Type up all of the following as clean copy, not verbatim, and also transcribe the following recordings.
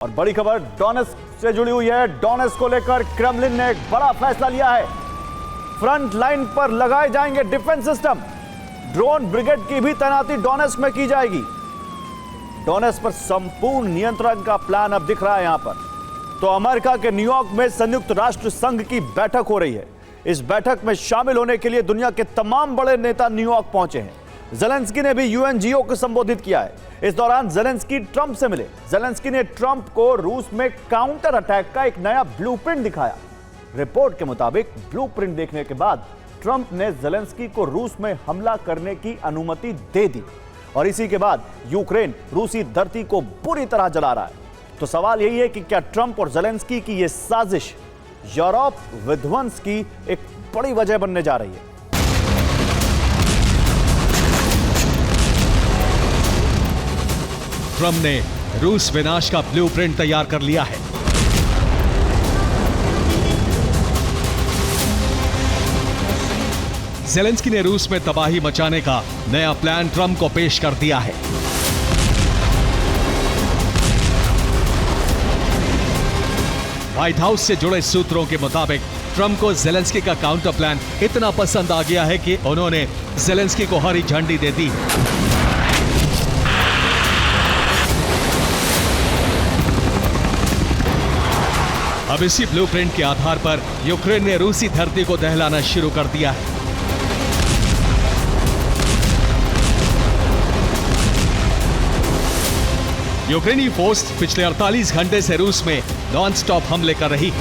और बड़ी खबर डोनेट्स्क से जुड़ी हुई है। डोनेट्स्क को लेकर क्रेमलिन ने एक बड़ा फैसला लिया है। फ्रंट लाइन पर लगाए जाएंगे डिफेंस सिस्टम। ड्रोन ब्रिगेड की भी तैनाती डोनेट्स्क में की जाएगी। डोनेट्स्क पर संपूर्ण नियंत्रण का प्लान अब दिख रहा है यहां पर। तो अमेरिका के न्यूयॉर्क में संयुक्त राष्ट्र संघ की बैठक हो रही है। इस बैठक में शामिल होने के लिए दुनिया के तमाम बड़े नेता न्यूयॉर्क पहुंचे हैं। ज़ेलेंस्की ने भी यूएनजीओ को संबोधित किया है। इस दौरान ज़ेलेंस्की ट्रंप से मिले। ज़ेलेंस्की ने ट्रंप को रूस में काउंटर अटैक का एक नया ब्लूप्रिंट दिखाया। रिपोर्ट के मुताबिक ब्लूप्रिंट देखने के बाद ट्रंप ने ज़ेलेंस्की को रूस में हमला करने की अनुमति दे दी और इसी के बाद यूक्रेन रूसी धरती को बुरी तरह जला रहा है। तो सवाल यही है कि क्या ट्रंप और ज़ेलेंस्की की यह साजिश यूरोप विध्वंस की एक बड़ी वजह बनने जा रही है। ट्रंप ने रूस विनाश का ब्लूप्रिंट तैयार कर लिया है। ज़ेलेंस्की ने रूस में तबाही मचाने का नया प्लान ट्रंप को पेश कर दिया है। व्हाइट हाउस से जुड़े सूत्रों के मुताबिक ट्रंप को ज़ेलेंस्की का काउंटर प्लान इतना पसंद आ गया है कि उन्होंने ज़ेलेंस्की को हरी झंडी दे दी। अब इसी ब्लूप्रिंट के आधार पर यूक्रेन ने रूसी धरती को दहलाना शुरू कर दिया है। यूक्रेनी फोर्स पिछले 48 घंटे से रूस में नॉन स्टॉप हमले कर रही है।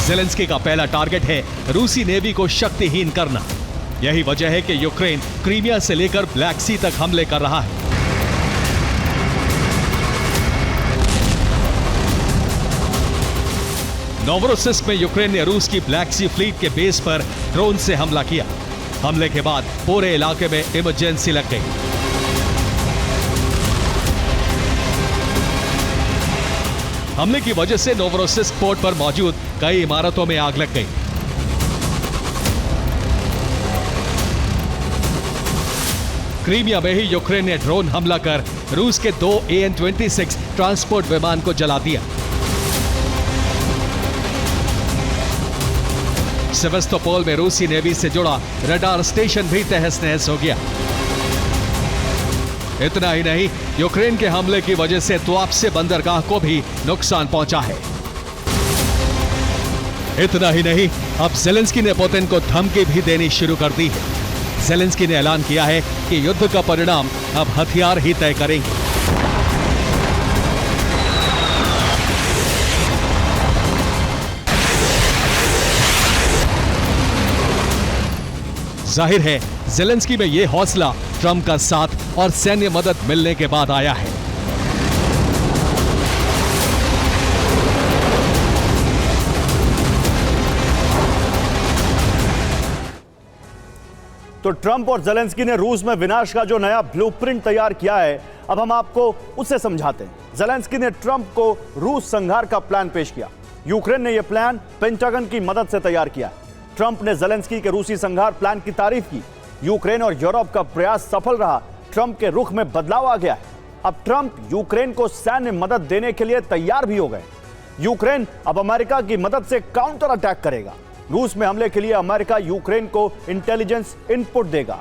ज़ेलेंस्की का पहला टारगेट है रूसी नेवी को शक्तिहीन करना। यही वजह है कि यूक्रेन क्रीमिया से लेकर ब्लैक सी तक हमले कर रहा है। नोवरोसिस्क में यूक्रेन ने रूस की ब्लैक सी फ्लीट के बेस पर ड्रोन से हमला किया। हमले के बाद पूरे इलाके में इमरजेंसी लग गई। हमले की वजह से नोवरोसिस्क पोर्ट पर मौजूद कई इमारतों में आग लग गई। क्रीमिया में ही यूक्रेन ने ड्रोन हमला कर रूस के 2 AN-26 ट्रांसपोर्ट विमान को जला दिया। सेवास्तोपोल में रूसी नेवी से जुड़ा रडार स्टेशन भी तहस नहस हो गया। इतना ही नहीं, यूक्रेन के हमले की वजह से तुआप्से बंदरगाह को भी नुकसान पहुंचा है। इतना ही नहीं, अब ज़ेलेंस्की ने पुतिन को धमकी भी देनी शुरू कर दी है। ज़ेलेंस्की ने ऐलान किया है कि युद्ध का परिणाम अब हथियार ही तय करेंगे। जाहिर है ज़ेलेंस्की में यह हौसला ट्रंप का साथ और सैन्य मदद मिलने के बाद आया है। तो ट्रंप और ज़ेलेंस्की ने रूस में विनाश का जो नया ब्लूप्रिंट तैयार किया है, अब हम आपको उसे समझाते हैं। ज़ेलेंस्की ने ट्रंप को रूस संहार का प्लान पेश किया। यूक्रेन ने यह प्लान पेंटागन की मदद से तैयार किया। ट्रंप ने ज़ेलेंस्की के रूसी संहार प्लान की तारीफ की। यूक्रेन और यूरोप का प्रयास सफल रहा। ट्रंप के रुख में बदलाव आ गया है। अब ट्रंप यूक्रेन को सैन्य मदद देने के लिए तैयार भी हो गए। यूक्रेन अब अमेरिका की मदद से काउंटर अटैक करेगा। रूस में हमले के लिए अमेरिका यूक्रेन को इंटेलिजेंस इनपुट देगा।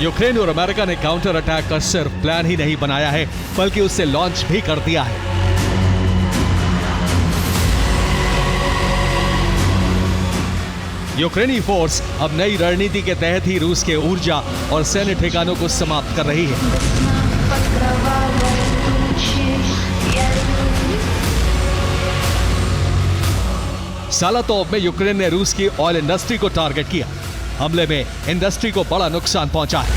यूक्रेन और अमेरिका ने काउंटर अटैक का सिर्फ प्लान ही नहीं बनाया है, बल्कि उसे लॉन्च भी कर दिया है। यूक्रेनी फोर्स अब नई रणनीति के तहत ही रूस के ऊर्जा और सैन्य ठिकानों को समाप्त कर रही है। सालातोव में यूक्रेन ने रूस की ऑयल इंडस्ट्री को टारगेट किया। हमले में इंडस्ट्री को बड़ा नुकसान पहुंचा है।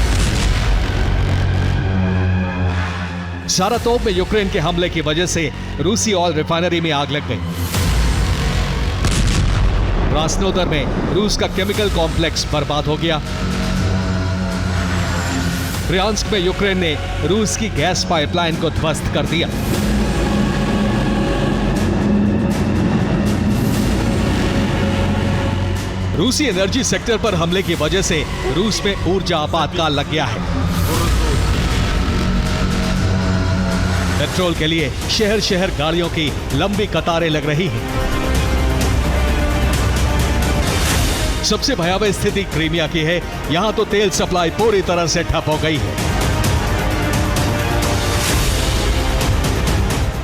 सारातोव में यूक्रेन के हमले की वजह से रूसी ऑयल रिफाइनरी में आग लग गई। रास्नोदर में रूस का केमिकल कॉम्प्लेक्स बर्बाद हो गया। ब्रियांस्क में यूक्रेन ने रूस की गैस पाइपलाइन को ध्वस्त कर दिया। रूसी एनर्जी सेक्टर पर हमले की वजह से रूस में ऊर्जा आपातकाल लग गया है। पेट्रोल के लिए शहर शहर गाड़ियों की लंबी कतारें लग रही हैं। सबसे भयावह स्थिति क्रीमिया की है। यहां तो तेल सप्लाई पूरी तरह से ठप हो गई है।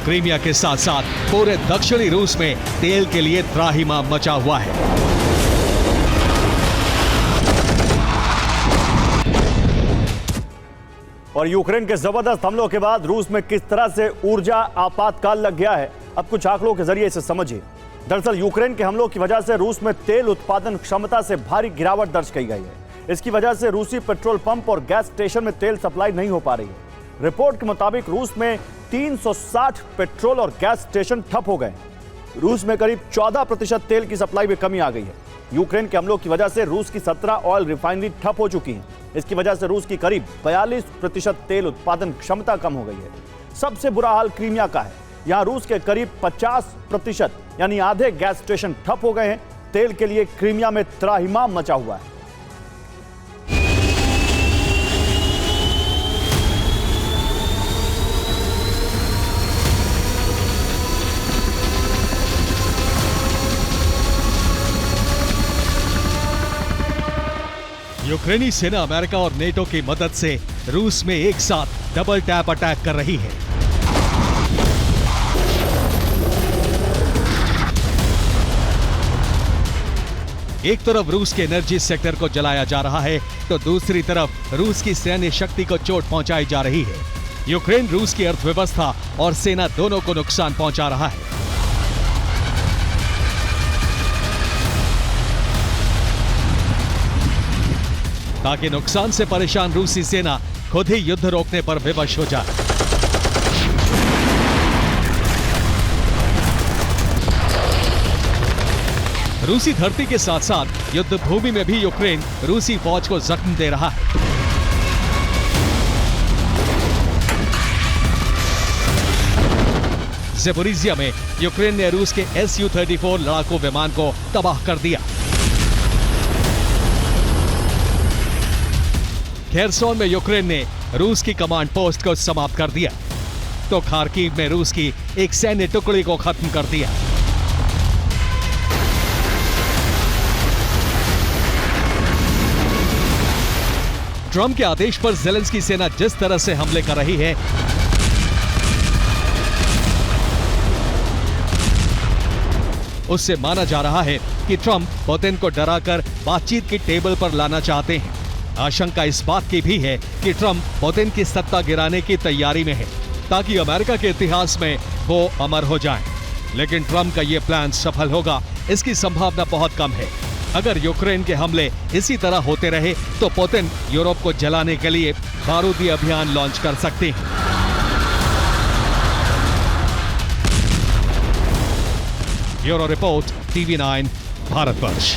क्रीमिया के साथ साथ पूरे दक्षिणी रूस में तेल के लिए त्राहिमाम मचा हुआ है। और यूक्रेन के जबरदस्त हमलों के बाद रूस में किस तरह से ऊर्जा आपातकाल लग गया है, अब कुछ आंकड़ों के जरिए इसे समझिए। दरअसल यूक्रेन के हमलों की वजह से रूस में तेल उत्पादन क्षमता से भारी गिरावट दर्ज की गई है। इसकी वजह से रूसी पेट्रोल पंप और गैस स्टेशन में तेल सप्लाई नहीं हो पा रही है। रिपोर्ट के मुताबिक रूस में 360 पेट्रोल और गैस स्टेशन ठप हो गए। रूस में करीब 14% तेल की सप्लाई में कमी आ गई है। यूक्रेन के हमलों की वजह से रूस की 17 ऑयल रिफाइनरी ठप हो चुकी हैं। इसकी वजह से रूस की करीब 42% तेल उत्पादन क्षमता कम हो गई है। सबसे बुरा हाल क्रीमिया का है। यहां रूस के करीब 50% यानी आधे गैस स्टेशन ठप हो गए हैं। तेल के लिए क्रीमिया में त्राहिमाम मचा हुआ है। यूक्रेनी सेना अमेरिका और नेटो की मदद से रूस में एक साथ डबल टैप अटैक कर रही है। एक तरफ रूस के एनर्जी सेक्टर को जलाया जा रहा है तो दूसरी तरफ रूस की सैन्य शक्ति को चोट पहुंचाई जा रही है। यूक्रेन रूस की अर्थव्यवस्था और सेना दोनों को नुकसान पहुंचा रहा है। ताकि नुकसान से परेशान रूसी सेना खुद ही युद्ध रोकने पर विवश हो जाए। रूसी धरती के साथ साथ युद्ध भूमि में भी यूक्रेन रूसी फौज को जख्म दे रहा है। ज़ेपोरिज़िया में यूक्रेन ने रूस के Su-34 लड़ाकू विमान को तबाह कर दिया। खेरसोन में यूक्रेन ने रूस की कमांड पोस्ट को समाप्त कर दिया तो खार्किव में रूस की एक सैन्य टुकड़ी को खत्म कर दिया। ट्रंप के आदेश पर ज़ेलेंस्की सेना जिस तरह से हमले कर रही है, उससे माना जा रहा है कि ट्रंप पुतिन को डराकर बातचीत की टेबल पर लाना चाहते हैं। आशंका इस बात की भी है कि ट्रंप पुतिन की सत्ता गिराने की तैयारी में है ताकि अमेरिका के इतिहास में वो अमर हो जाए। लेकिन ट्रंप का ये प्लान सफल होगा, इसकी संभावना बहुत कम है। अगर यूक्रेन के हमले इसी तरह होते रहे तो पुतिन यूरोप को जलाने के लिए बारूदी अभियान लॉन्च कर सकते हैं। Bureau report, TV9 Bharatvarsh.